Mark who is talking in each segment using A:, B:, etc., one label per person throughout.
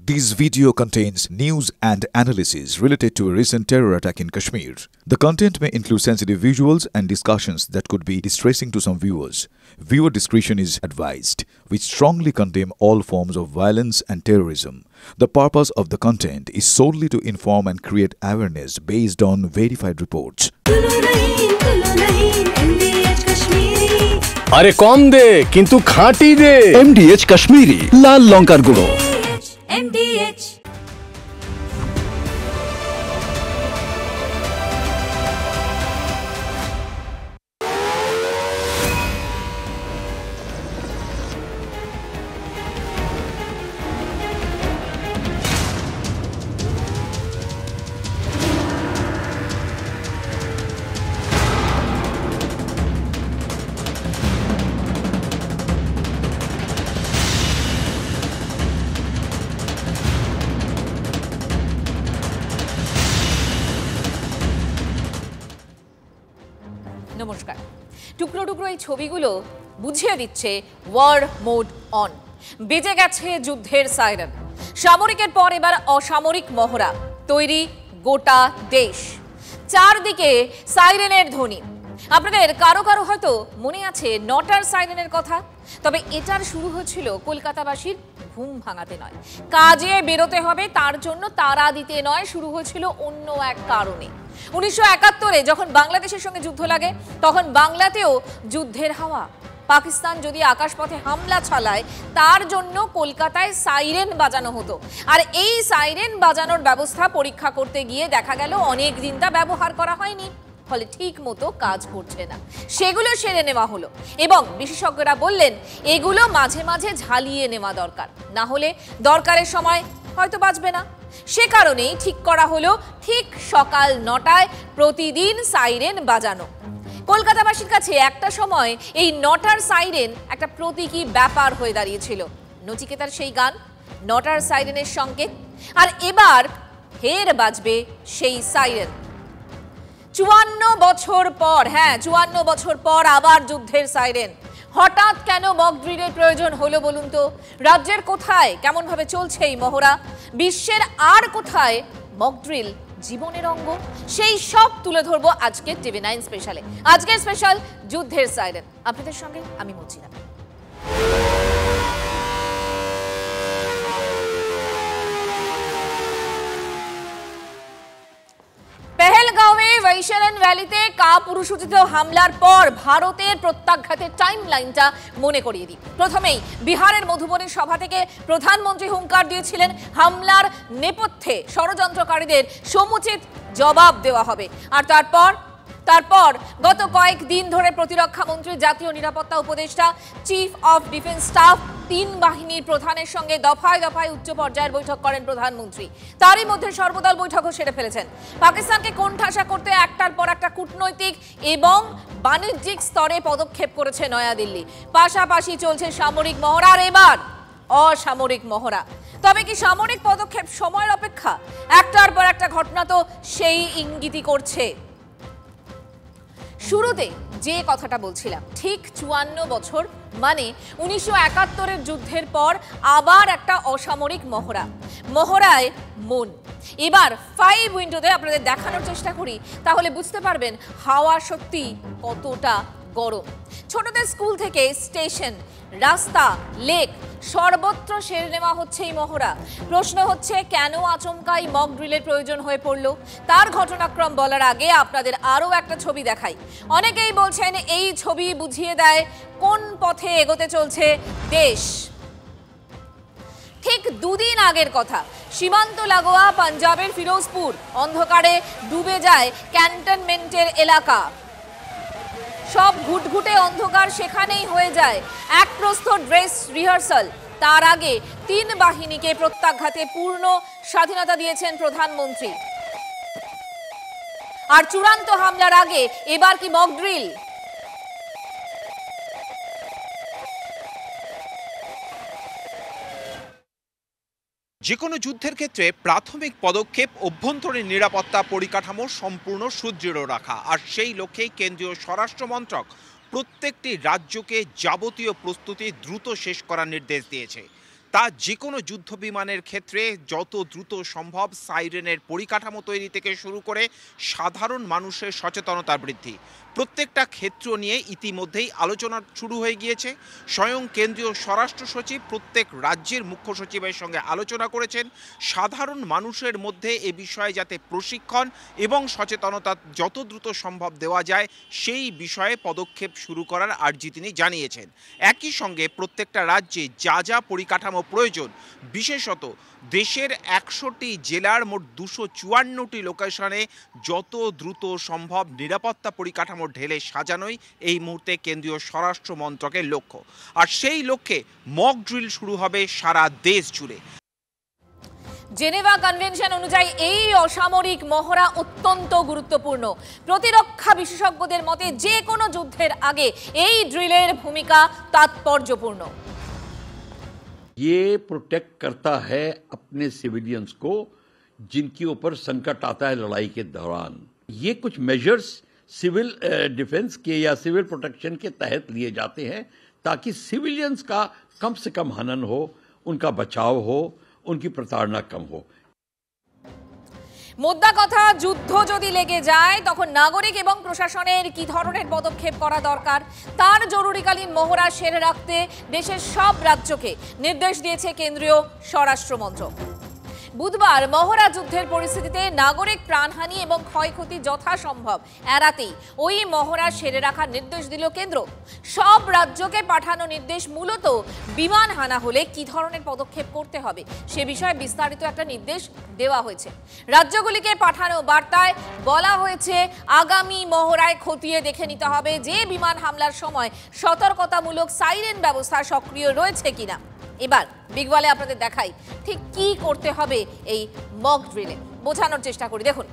A: This video contains news and analysis related to a recent terror attack in Kashmir. The content may include sensitive visuals and discussions that could be distressing to some viewers. Viewer discretion is advised. We strongly condemn all forms of violence and terrorism. The purpose of the content is solely to inform and create awareness based on verified reports.
B: अरे कम दे किंतु खाटी दे
C: MDH Kashmiri लाल लंकार गुड़ो
D: MDH নমস্কার। টুকরো টুকরো এই ছবিগুলো বুঝিয়ে দিচ্ছে ওয়ার মোড অন। বেজে গেছে যুদ্ধের সাইরেন। সামরিকের পর এবার অসামরিক মহড়া। তৈরি গোটা দেশ। চারদিকে সাইরেনের ধ্বনি। আপনাদের কারো কারো হয়তো মনে আছে নটার সাইরেনের কথা। তবে এটার শুরু হয়েছিল কলকাতাবাসীর ঘুম ভাঙাতে নয়, কাজে বেরোতে হবে তার জন্য তাড়া দিতে নয়, শুরু হয়েছিল অন্য এক কারণে। 1971-এ যখন বাংলাদেশের সঙ্গে যুদ্ধ লাগে তখন বাংলাতেও যুদ্ধের হাওয়া। পাকিস্তান যদি আকাশপথে হামলা চালায় তার জন্য কলকাতায় সাইরেন বাজানো হতো। আর এই সাইরেন বাজানোর ব্যবস্থা পরীক্ষা করতে গিয়ে দেখা গেল অনেক দিন তা ব্যবহার করা হয়নি, ফলে ঠিক মতো কাজ করছে না। সেগুলো সেরে নেওয়া হলো এবং বিশেষজ্ঞরা বললেন এগুলো মাঝে মাঝে ঝালিয়ে নেওয়া দরকার, না হলে দরকারের সময় হয়তো বাঁচবে না। সে কারণেই ঠিক করা হলো ঠিক সকাল 9টায় প্রতিদিন সাইরেন বাজানো। কলকাতাবাসীর কাছে একটা সময় এই 9টার সাইরেন একটা প্রতীকী ব্যাপার হয়ে দাঁড়িয়েছিল। নচিকেতার সেই গান 9টার সাইরেনের সংকেত। আর এবার ফের বাজবে সেই সাইরেন। 54 বছর পর, 54 বছর পর আবার যুদ্ধের সাইরেন। হঠাৎ কেন মক ড্রিলের প্রয়োজন হলো বলুন তো? রাজ্যের কোথায় কেমন ভাবে চলছে এই মহড়া? বিশ্বের আর কোথায় মক ড্রিল জীবনের অঙ্গ? সেই সব তুলে ধরবো আজকের TV9 স্পেশালে। আজকের স্পেশাল যুদ্ধের সাইরেন। আপনাদের সঙ্গে আমি মচিনা। পেহেলগাঁওয়ে বৈশারণ ভ্যালিতে কাপুরুষোচিত হামলার পর ভারতের প্রত্যাঘাতের টাইম লাইনটা মনে করিয়ে দিই। প্রথমেই বিহারের মধুবনের সভা থেকে প্রধানমন্ত্রী হুঙ্কার দিয়েছিলেন হামলার নেপথ্যে ষড়যন্ত্রকারীদের সমুচিত জবাব দেওয়া হবে। আর তারপর গত কয়েকদিন ধরে প্রতিরক্ষা মন্ত্রী, জাতীয় নিরাপত্তা উপদেষ্টা, চিফ অফ ডিফেন্স স্টাফ, 3 বাহিনীর প্রধানের সঙ্গে দফায় দফায় উচ্চ পর্যায়ের বৈঠক করেন প্রধানমন্ত্রী। তারই মধ্যে সর্বদল বৈঠকও সেরে ফেলেছেন। পাকিস্তানকে কোণঠাসা করতে একটার পর একটা কূটনৈতিক এবং বাণিজ্যিক স্তরে পদক্ষেপ করেছে নয়াদিল্লি। পাশাপাশি চলছে সামরিক মহড়া, আর এবার অসামরিক মহড়া। তবে কি সামরিক পদক্ষেপ সময়ের অপেক্ষা? একটার পর একটা ঘটনা তো সেই ইঙ্গিতই করছে। শুরুতে যে কথাটা বলছিলাম, ঠিক 54 বছর মানে 1971-এর যুদ্ধের পর আবার একটা অসামরিক মহড়া। মহড়ায় মন। এবার 5 উইন্ডোতে আপনাদের দেখানোর চেষ্টা করি, তাহলে বুঝতে পারবেন হাওয়া সত্যি কতটা গরম। ছোটদের স্কুল থেকে স্টেশন, রাস্তা, লেক সর্বত্র সেরে নেওয়া হচ্ছে এই মহড়া। প্রশ্ন হচ্ছে কেন আচমকাই মক ড্রিলের প্রয়োজন হয়ে পড়লো? তার ঘটনাক্রম বলার আগে আপনাদের আরও একটা ছবি দেখাই। অনেকেই বলছেন এই ছবি বুঝিয়ে দেয় কোন পথে এগোতে চলছে দেশ। ঠিক 2 দিন আগের কথা, সীমান্ত লাগোয়া পাঞ্জাবের ফিরোজপুর অন্ধকারে ডুবে যায় ক্যান্টনমেন্টের এলাকা। সব ঘুটঘুটে অন্ধকার সেখানেই হয়ে যায়। এক প্রস্তর ড্রেস রিহার্সাল। তার আগে 3 বাহিনীকে প্রত্যাঘাতে পূর্ণ স্বাধীনতা দিয়েছেন প্রধানমন্ত্রী। আর চূড়ান্ত হামলার আগে এবার কি মক ড্রিল?
E: যে কোনো যুদ্ধের ক্ষেত্রে প্রাথমিক পদক্ষেপ অভ্যন্তরীণ নিরাপত্তা পরিকাঠামো সম্পূর্ণ সুদৃঢ় রাখা, আর সেই লক্ষ্যেই কেন্দ্রীয় স্বরাষ্ট্র মন্ত্রক প্রত্যেকটি রাজ্যকে যাবতীয় প্রস্তুতি দ্রুত শেষ করার নির্দেশ দিয়েছে। তা যে কোনো যুদ্ধ বিমানের ক্ষেত্রে যত দ্রুত সম্ভব সাইরেনের পরিকাঠামো তৈরি থেকে শুরু করে সাধারণ মানুষের সচেতনতা বৃদ্ধি, প্রত্যেকটা ক্ষেত্র নিয়ে ইতিমধ্যেই আলোচনা শুরু হয়ে গিয়েছে। স্বয়ং কেন্দ্রীয় স্বরাষ্ট্র সচিব প্রত্যেক রাজ্যের মুখ্য সচিবের সঙ্গে আলোচনা করেছেন। সাধারণ মানুষের মধ্যে এ বিষয়ে যাতে প্রশিক্ষণ এবং সচেতনতা যত দ্রুত সম্ভব দেওয়া যায় সেই বিষয়ে পদক্ষেপ শুরু করার আর্জি তিনি জানিয়েছেন। একই সঙ্গে প্রত্যেকটা রাজ্যে যা যা পরিকাঠামো প্রয়োজন, বিশেষত দেশের ১০০টি জেলার মোট ২৫৪টি লোকেশনে যত দ্রুত সম্ভব নিরাপত্তা পরিকাঠামো ঢেলে সাজানোই এই মুহূর্তে কেন্দ্রীয় স্বরাষ্ট্র মন্ত্রকের লক্ষ্য। আর সেই লক্ষ্যে মক ড্রিল শুরু হবে সারা দেশ জুড়ে।
D: জেনেভা কনভেনশন অনুযায়ী এই অসামরিক মহড়া অত্যন্ত গুরুত্বপূর্ণ। প্রতিরক্ষা বিশেষজ্ঞদের মতে যে কোনো যুদ্ধের আগে এই ড্রিলের ভূমিকা তাৎপর্যপূর্ণ।
F: ये प्रोटेक्ट करता है अपने सिविलियंस को जिनके ऊपर संकट आता है लड़ाई के दौरान। ये कुछ मेजर्स सिविल डिफेंस के या सिविल प्रोटेक्शन के तहत लिए जाते हैं ताकि सिविलियंस का कम से कम हनन हो, उनका बचाव हो, उनकी प्रताड़ना कम हो।
D: মোদ্দা কথা, যুদ্ধ যদি লেগে যায় তখন নাগরিক এবং প্রশাসনের কি ধরনের পদক্ষেপ করা দরকার তার জরুরিকালীন মহড়া সেরে রাখতে দেশের সব রাজ্যকে নির্দেশ দিয়েছে কেন্দ্রীয় স্বরাষ্ট্র মন্ত্রক। বুধবার মহড়া যুদ্ধের পরিস্থিতিতে নাগরিক প্রাণহানি এবং ক্ষয়ক্ষতি যথাসম্ভব এড়াতেই ওই মহড়া সেরে রাখার নির্দেশ দিল কেন্দ্র। সব রাজ্যকে পাঠানো নির্দেশ মূলত বিমান হানা হলে কি ধরনের পদক্ষেপ করতে হবে সে বিষয়ে বিস্তারিত একটা নির্দেশ দেওয়া হয়েছে। রাজ্যগুলিকে পাঠানো বার্তায় বলা হয়েছে আগামী মহড়ায় খতিয়ে দেখে নিতে হবে যে বিমান হামলার সময় সতর্কতামূলক সাইরেন ব্যবস্থা সক্রিয় রয়েছে কিনা। এবার বিগওয়ালে আপনাদের দেখাই ঠিক কি করতে হবে এই মক ড্রিলে, বোঝানোর চেষ্টা করি। দেখুন,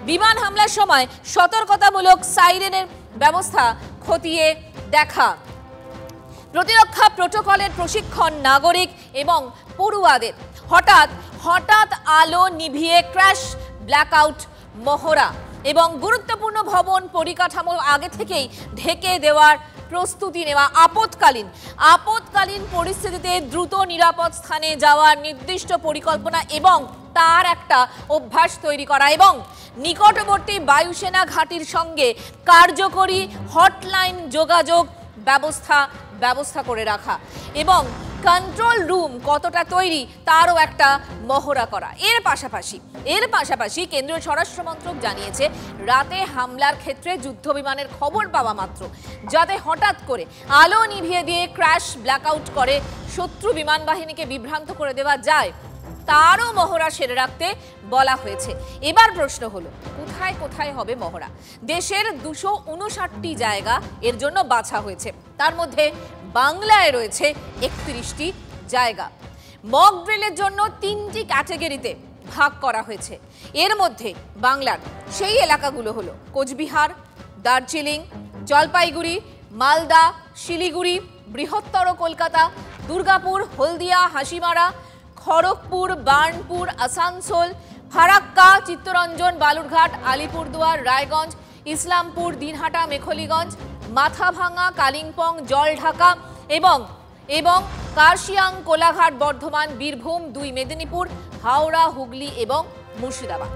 D: বিমান হামলার সময় সতর্কতামূলক সাইরেনের ব্যবস্থা খতিয়ে দেখা, প্রতিরক্ষা প্রোটোকলের প্রশিক্ষণ নাগরিক এবং পড়ুয়াদের, হঠাৎ আলো নিভিয়ে ক্র্যাশ ব্ল্যাকআউট মহড়া এবং গুরুত্বপূর্ণ ভবন পরিকাঠামো আগে থেকেই ঢেকে দেওয়ার প্রস্তুতি নেওয়া, আপৎকালীন পরিস্থিতিতে দ্রুত নিরাপদ স্থানে যাওয়ার নির্দিষ্ট পরিকল্পনা এবং তার একটা অভ্যাস তৈরি করা এবং নিকটবর্তী বায়ুসেনা ঘাঁটির সঙ্গে কার্যকরী হটলাইন যোগাযোগ ব্যবস্থা করে রাখা এবং কন্ট্রোল রুম কতটা তৈরি তারও একটা মহড়া করা। এর পাশাপাশি কেন্দ্রীয় স্বরাষ্ট্র মন্ত্রক জানিয়েছে রাতে হামলার ক্ষেত্রে যুদ্ধ বিমানের খবর পাওয়া মাত্র যাতে হঠাৎ করে আলো নিভিয়ে দিয়ে ক্র্যাশ ব্ল্যাকআউট করে শত্রু বিমান বাহিনীকে বিভ্রান্ত করে দেওয়া যায় তারও মহড়া সেরে রাখতে বলা হয়েছে। এবার প্রশ্ন হলো কোথায় হবে মহড়া? দেশের 259টি জায়গা এর জন্য বাছা হয়েছে, তার মধ্যে বাংলায় রয়েছে 31টি জায়গা। মক ড্রিলের জন্য 3টি ক্যাটাগরিতে ভাগ করা হয়েছে। এর মধ্যে বাংলার সেই এলাকাগুলো হলো কোচবিহার, দার্জিলিং, জলপাইগুড়ি, মালদা, শিলিগুড়ি, বৃহত্তর কলকাতা, দুর্গাপুর, হলদিয়া, হাসিমারা, খড়গপুর, বার্নপুর, আসানসোল, ফারাক্কা, চিত্তরঞ্জন, বালুরঘাট, আলিপুরদুয়ার, রায়গঞ্জ, ইসলামপুর, দিনহাটা, মেখলিগঞ্জ, মাথাভাঙা, কালিম্পং, জলঢাকা এবং কার্শিয়াং, কোলাঘাট, বর্ধমান, বীরভূম, 2 মেদিনীপুর, হাওড়া, হুগলি এবং মুর্শিদাবাদ।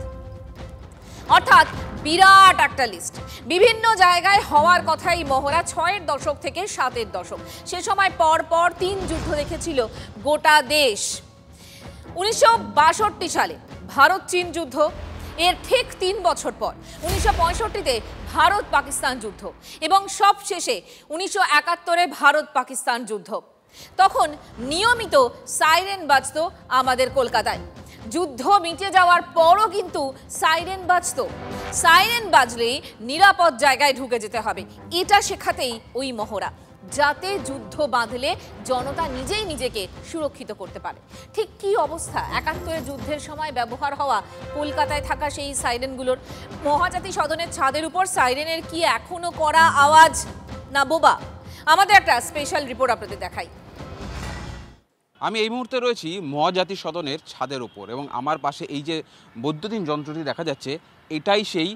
D: অর্থাৎ বিরাট একটা লিস্ট। বিভিন্ন জায়গায় হওয়ার কথা এই মহড়া 6-এর দশক থেকে 7-এর দশক। সে সময় পর 3 যুদ্ধ দেখেছিল গোটা দেশ। 1962 সালে ভারত চীন যুদ্ধ, এর ঠিক 3 বছর পর 1965-তে ভারত পাকিস্তান যুদ্ধ এবং সবশেষে 1971-এ ভারত পাকিস্তান যুদ্ধ। তখন নিয়মিত সাইরেন বাজতো আমাদের কলকাতায়। যুদ্ধ মিটে যাওয়ার পরও কিন্তু সাইরেন বাজতো। সাইরেন বাজলেই নিরাপদ জায়গায় ঢুকে যেতে হবে, এটা শেখাতেই ওই মহড়া, যাতে যুদ্ধ বাঁধলে জনতা নিজেই নিজেকে সুরক্ষিত করতে পারে। ঠিক কি অবস্থা 71-এর যুদ্ধের সময় ব্যবহার হওয়া কলকাতায় থাকা সেই সাইরেনগুলোর? মহাজাতি সদনের ছাদের উপর সাইরেনের কি এখনো করা আওয়াজ না বোবা? আমাদের একটা স্পেশাল রিপোর্ট আপনাদের দেখাই।
G: আমি এই মুহূর্তে রয়েছি মহাজাতি সদনের ছাদের উপর এবং আমার পাশে এই যে বৈদ্যুতিন যন্ত্রটি দেখা যাচ্ছে এটাই সেই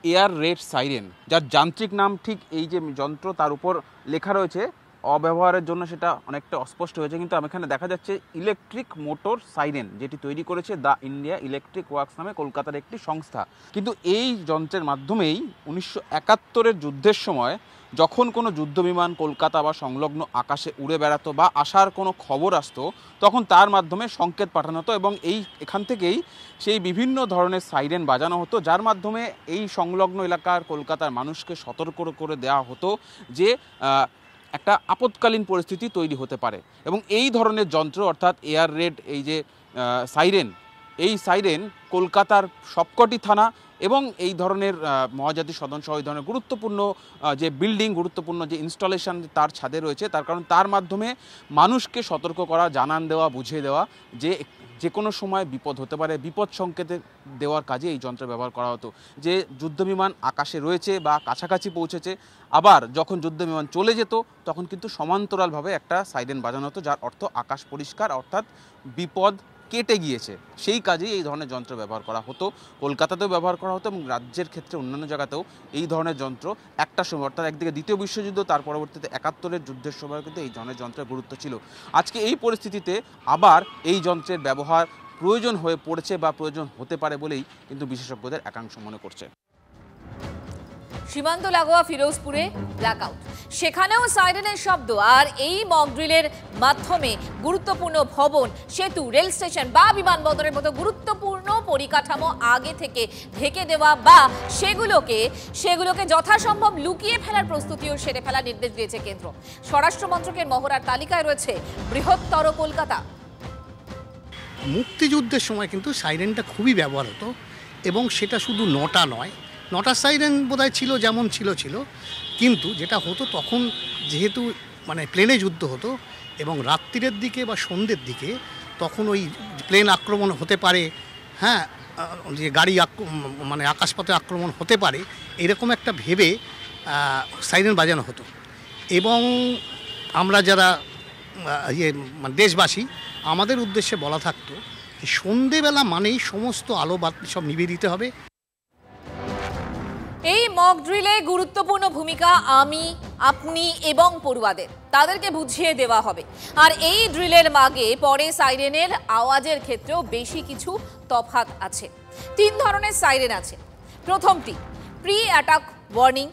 G: এয়ার রেড সাইরেন, যার যান্ত্রিক নাম ঠিক এই যে যন্ত্র তার উপর লেখা রয়েছে অব্যবহারের জন্য সেটা অনেকটা অস্পষ্ট হয়েছে, কিন্তু এখানে দেখা যাচ্ছে ইলেকট্রিক মোটর সাইরেন, যেটি তৈরি করেছে দ্য ইন্ডিয়া ইলেকট্রিক ওয়ার্কস নামে কলকাতার একটি সংস্থা। কিন্তু এই যন্ত্রের মাধ্যমেই 1971-এর যুদ্ধের সময় যখন কোনো যুদ্ধবিমান কলকাতা বা সংলগ্ন আকাশে উড়ে বেড়াতো বা আসার কোনো খবর আসতো, তখন তার মাধ্যমে সংকেত পাঠানো হতো এবং এখান থেকেই সেই বিভিন্ন ধরনের সাইরেন বাজানো হতো, যার মাধ্যমে এই সংলগ্ন এলাকার কলকাতার মানুষকে সতর্ক করে দেওয়া হতো যে একটা আপৎকালীন পরিস্থিতি তৈরি হতে পারে। এবং এই ধরনের যন্ত্র অর্থাৎ এয়ার রেড এই যে সাইরেন, এই সাইরেন কলকাতার সবকটি থানা এবং এই ধরনের মহাজাতি সদন সহ এই ধরনের গুরুত্বপূর্ণ যে বিল্ডিং, গুরুত্বপূর্ণ যে ইনস্টলেশন তার ছাদে রয়েছে, তার কারণ তার মাধ্যমে মানুষকে সতর্ক করা, জানান দেওয়া, বুঝিয়ে দেওয়া যে কোনো সময় বিপদ হতে পারে। বিপদ সংকেত দেওয়ার কাজে এই যন্ত্র ব্যবহার করা হতো, যে যুদ্ধবিমান আকাশে রয়েছে বা কাছাকাছি পৌঁছেছে, আবার যখন যুদ্ধবিমান চলে যেত তখন কিন্তু সমান্তরালভাবে একটা সাইরেন বাজানো হতো, যার অর্থ আকাশ পরিষ্কার, অর্থাৎ বিপদ কেটে গিয়েছে। সেই কাজেই এই ধরনের যন্ত্র ব্যবহার করা হতো, কলকাতাতেও ব্যবহার করা হতো এবং রাজ্যের ক্ষেত্রে অন্যান্য জায়গাতেও এই ধরনের যন্ত্র একটা সময়, অর্থাৎ একদিকে দ্বিতীয় বিশ্বযুদ্ধ, তার পরবর্তীতে 71-এর যুদ্ধের সময় কিন্তু এই ধরনের যন্ত্রের গুরুত্ব ছিল। আজকে এই পরিস্থিতিতে আবার এই যন্ত্রের ব্যবহার প্রয়োজন হয়ে পড়েছে বা প্রয়োজন হতে পারে বলেই কিন্তু বিশেষজ্ঞদের একাংশ মনে করছে।
D: সীমান্ত লাগোয়া ফিরোজপুরে ব্ল্যাকআউট, সেখানেও সাইরেনের শব্দ, আর এই মক ড্রিলের মাধ্যমে গুরুত্বপূর্ণ ভবন, সেতু, রেল স্টেশন বা বিমানবন্দরের মতো গুরুত্বপূর্ণ পরিকাঠামো আগে থেকে ঢেকে দেওয়া বা সেগুলোকে যথাসম্ভব লুকিয়ে ফেলার প্রস্তুতিও সেরে ফেলার নির্দেশ দিয়েছে কেন্দ্র। স্বরাষ্ট্র মন্ত্রকের মহড়ার তালিকায় রয়েছে বৃহত্তর কলকাতা।
H: মুক্তিযুদ্ধের সময় কিন্তু সাইরেনটা খুবই ব্যবহার হতো, এবং সেটা শুধু নটা সাইরেন বোধহয় ছিল, যেমন ছিল, কিন্তু যেটা হতো তখন যেহেতু প্লেনে যুদ্ধ হতো এবং রাত্রিরের দিকে বা সন্ধ্যের দিকে তখন ওই প্লেন আক্রমণ হতে পারে, হ্যাঁ, যে গাড়ি আকাশপথে আক্রমণ হতে পারে, এরকম একটা ভেবে সাইরেন বাজানো হতো। এবং আমরা যারা দেশবাসী, আমাদের উদ্দেশ্যে বলা থাকতো যে সন্ধেবেলা মানেই সমস্ত আলো বাতি সব নিভিয়ে দিতে হবে।
D: এই মক ড্রিলে গুরুত্বপূর্ণ ভূমিকা আমি, আপনি এবং পড়ুয়াদের, তাদেরকে বুঝিয়ে দেওয়া হবে। আর এই ড্রিলের মাগে পরে সাইরেনের আওয়াজের ক্ষেত্রেও বেশি কিছু তফাৎ আছে। 3 ধরনের সাইরেন আছে। প্রথমটি প্রি অ্যাটাক ওয়ার্নিং,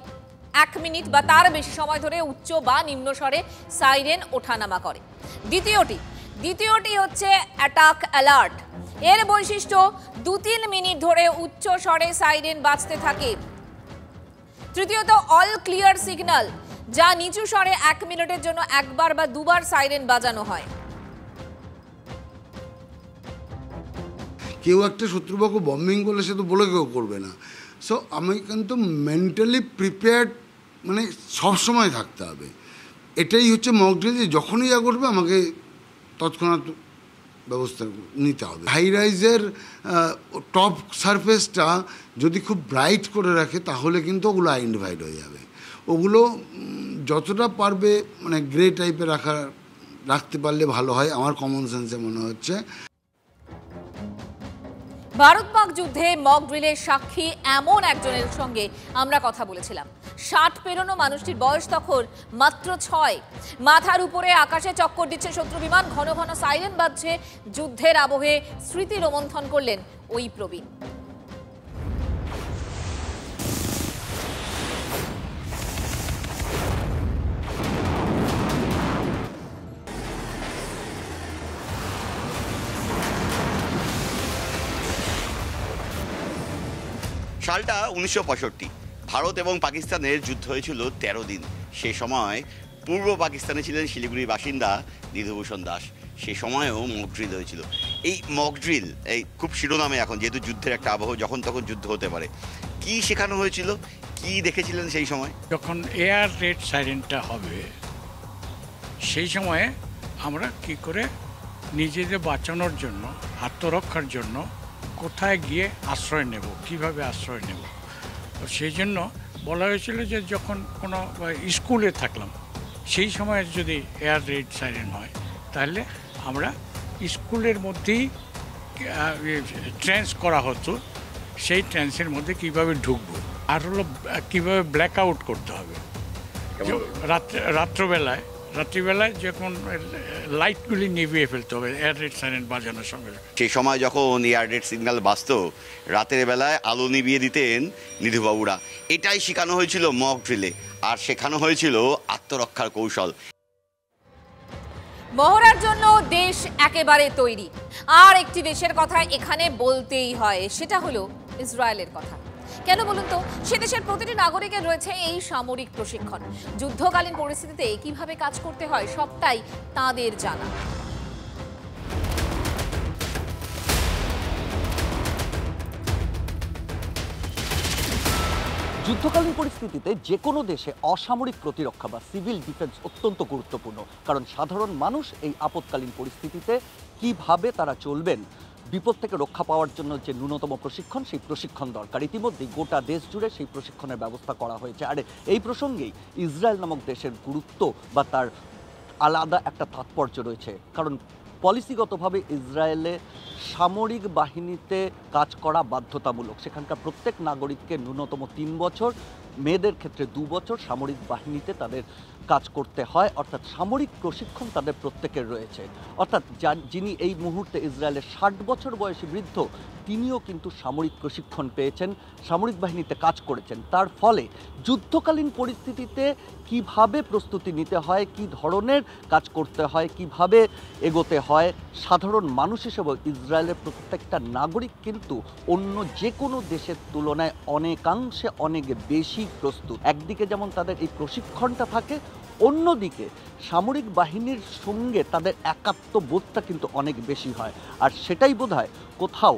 D: 1 মিনিট বা তার বেশি সময় ধরে উচ্চ বা নিম্ন স্বরে সাইরেন ওঠানামা করে। দ্বিতীয়টি হচ্ছে অ্যাটাক অ্যালার্ট, এর বৈশিষ্ট্য 2-3 মিনিট ধরে উচ্চ স্বরে সাইরেন বাজতে থাকে। তৃতীয়ত অল ক্লিয়ার সিগন্যাল, যা নিচু স্বরে 1 মিনিটের জন্য 1 বার বা 2 বার সাইরেন বাজানো হয়।
I: কেউ একটা শত্রুপক্ষ বম্বিং করলে সে তো বলে কেউ করবে না। সো আমি কিন্তু মেন্টালি প্রিপেয়ার্ড, সবসময় থাকতে হবে। এটাই হচ্ছে মক ড্রিল, যে যখনই যা করবে আমাকে তৎক্ষণাৎ ব্যবস্থা নিতে হবে। হাই রাইজের টপ সারফেসটা যদি খুব ব্রাইট করে রাখে তাহলে কিন্তু ওগুলো আইডেন্টিফাইড হয়ে যাবে। ওগুলো যতটা পারবে গ্রে টাইপের রাখতে পারলে ভালো হয়, আমার কমন সেন্সে মনে হচ্ছে।
D: ভারত পাক যুদ্ধে মক ড্রিলের সাক্ষী এমন একজনের সঙ্গে আমরা কথা বলেছিলাম। 60 পেরোনো মানুষটির বয়স তখন মাত্র 6। মাথার উপরে আকাশে চক্কর দিচ্ছে শত্রু বিমান, ঘন ঘন সাইরেন বাজছে। যুদ্ধের আবহে স্মৃতি রোমন্থন করলেন ওই প্রবীণ।
J: সালটা 1965। ভারত এবং পাকিস্তানের যুদ্ধ হয়েছিল 13 দিন। সেই সময় পূর্ব পাকিস্তানে ছিলেন শিলিগুড়ির বাসিন্দা নিধুভূষণ দাস। সেই সময়েও মক ড্রিল হয়েছিল। এই মক ড্রিল এই খুব শিরোনামে এখন, যেহেতু যুদ্ধের একটা আবহ, যখন তখন যুদ্ধ হতে পারে। কি শেখানো হয়েছিল, কি দেখেছিলেন সেই সময়?
K: যখন এয়ার রেড সাইরেনটা হবে সেই সময়ে আমরা কি করে নিজেদের বাঁচানোর জন্য, আত্মরক্ষার জন্য কোথায় গিয়ে আশ্রয় নেব, কিভাবে আশ্রয় নেব। তো সেই জন্য বলা হয়েছিল যে যখন কোনো স্কুলে থাকলাম সেই সময় যদি এয়ার রেড সাইরেন হয় তাহলে আমরা স্কুলের মধ্যেই ট্রেন্স করা হতো, সেই ট্রেন্সের মধ্যে কিভাবে ঢুকবো, আর হলো কীভাবে ব্ল্যাক আউট করতে হবে। রাত্রিবেলায় যখন লাইটগুলি নিভিয়ে ফেলতে হবে এয়ার রেড সাইরেন বাজানোর সঙ্গে সঙ্গে।
J: সেই সময় যখন এয়ার রেড সিগন্যাল বাজত, রাতের বেলায় আলো নিভিয়ে দিতেন নিধুবাবুরা। এটাই শেখানো হয়েছিল মক ড্রিলে, আর শেখানো হয়েছিল আত্মরক্ষার কৌশল।
D: মহড়ার জন্য দেশ একেবারে তৈরি। আর একটি দেশের কথা এখানে বলতেই হয়, সেটা হলো ইসরায়েলের কথা। কেন বলুন তো? সে দেশের প্রতিটি নাগরিকের রয়েছে এই সামরিক প্রশিক্ষণ। যুদ্ধকালীন পরিস্থিতিতে কিভাবে কাজ করতে হয় সবটাই তাদের জানা।
L: যুদ্ধকালীন পরিস্থিতিতে যে কোনো দেশে অসামরিক প্রতিরক্ষা বা সিভিল ডিফেন্স অত্যন্ত গুরুত্বপূর্ণ, কারণ সাধারণ মানুষ এই আপৎকালীন পরিস্থিতিতে কিভাবে তারা চলবেন, বিপদ থেকে রক্ষা পাওয়ার জন্য যে ন্যূনতম প্রশিক্ষণ, সেই প্রশিক্ষণ দরকার। ইতিমধ্যেই গোটা দেশ জুড়ে সেই প্রশিক্ষণের ব্যবস্থা করা হয়েছে। আর এই প্রসঙ্গেই ইসরায়েল নামক দেশের গুরুত্ব বা তার আলাদা একটা তাৎপর্য রয়েছে, কারণ পলিসিগতভাবে ইসরায়েলে সামরিক বাহিনীতে কাজ করা বাধ্যতামূলক। সেখানকার প্রত্যেক নাগরিককে ন্যূনতম 3 বছর, মেয়েদের ক্ষেত্রে 2 বছর সামরিক বাহিনীতে তাদের কাজ করতে হয়, অর্থাৎ সামরিক প্রশিক্ষণ তাদের প্রত্যেকের রয়েছে। অর্থাৎ যিনি এই মুহূর্তে ইসরায়েলের 60 বছর বয়সী বৃদ্ধ, তিনিও কিন্তু সামরিক প্রশিক্ষণ পেয়েছেন, সামরিক বাহিনীতে কাজ করেছেন। তার ফলে যুদ্ধকালীন পরিস্থিতিতে কিভাবে প্রস্তুতি নিতে হয়, কি ধরনের কাজ করতে হয়, কিভাবে এগোতে হয়, সাধারণ মানুষ হিসেবে ইসরায়েলের প্রত্যেকটা নাগরিক কিন্তু অন্য যে কোনো দেশের তুলনায় অনেকাংশে অনেক বেশি প্রস্তুত। একদিকে যেমন তাদের এই প্রশিক্ষণটা থাকে, অন্যদিকে সামরিক বাহিনীর সঙ্গে তাদের একাত্মবোধটা কিন্তু অনেক বেশি হয়। আর সেটাই বোধহয় কোথাও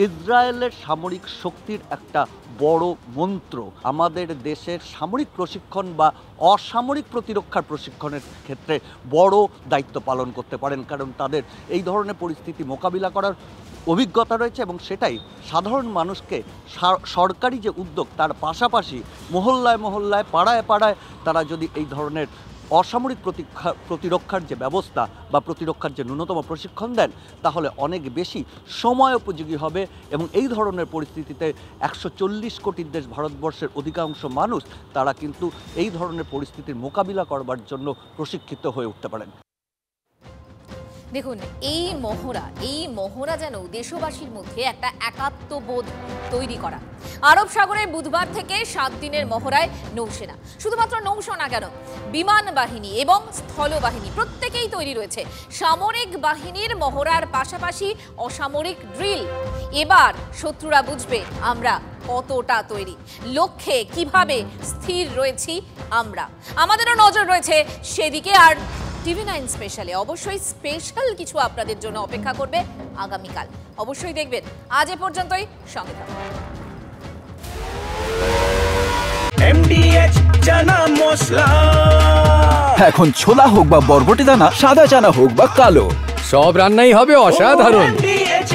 L: ইসরায়েলের সামরিক শক্তির একটা বড় মন্ত্র। আমাদের দেশের সামরিক প্রশিক্ষণ বা অসামরিক প্রতিরক্ষার প্রশিক্ষণের ক্ষেত্রে বড় দায়িত্ব পালন করতে পারেন, কারণ তাদের এই ধরনের পরিস্থিতি মোকাবিলা করার অভিজ্ঞতা রয়েছে। এবং সেটাই সাধারণ মানুষকে সরকারি যে উদ্যোগ, তার পাশাপাশি মহল্লায় মহল্লায়, পাড়ায় পাড়ায় তারা যদি এই ধরনের অসামরিক প্রতিরক্ষার যে ব্যবস্থা বা প্রতিরক্ষার যে ন্যূনতম প্রশিক্ষণ দেন, তাহলে অনেক বেশি সময় উপযোগী হবে। এবং এই ধরনের পরিস্থিতিতে 140 কোটির দেশ ভারতবর্ষের অধিকাংশ মানুষ, তারা কিন্তু এই ধরনের পরিস্থিতির মোকাবিলা করবার জন্য প্রশিক্ষিত হয়ে উঠতে পারেন।
D: দেখুন, এই মহড়া যেন দেশবাসীর মধ্যে একটা একাত্মবোধ তৈরি করা। আরব সাগরে বুধবার থেকে 7 দিনের মহড়ায় নৌসেনা, শুধুমাত্র নৌসেনা না কেন, বিমান বাহিনী এবং স্থলবাহিনী প্রত্যেকেই তৈরি রয়েছে। সামরিক বাহিনীর মহড়ার পাশাপাশি অসামরিক ড্রিল। এবার শত্রুরা বুঝবে আমরা কতটা তৈরি, লক্ষ্যে কিভাবে স্থির রয়েছি আমরা। আমাদেরও নজর রয়েছে সেদিকে। আর TV9 স্পেশালে অবশ্যই স্পেশাল কিছু আপনাদের জন্য অপেক্ষা করবে আগামীকাল। অবশ্যই দেখবেন। আজ এ পর্যন্তই, সঙ্গে থাকুন।
B: MDH চানা মশলা,
C: এখন ছোলা হোক বা বরবটি দানা, সাদা চানা হোক বা কালো,
B: সব রান্নাই হবে অসাধারণ।
M: MDH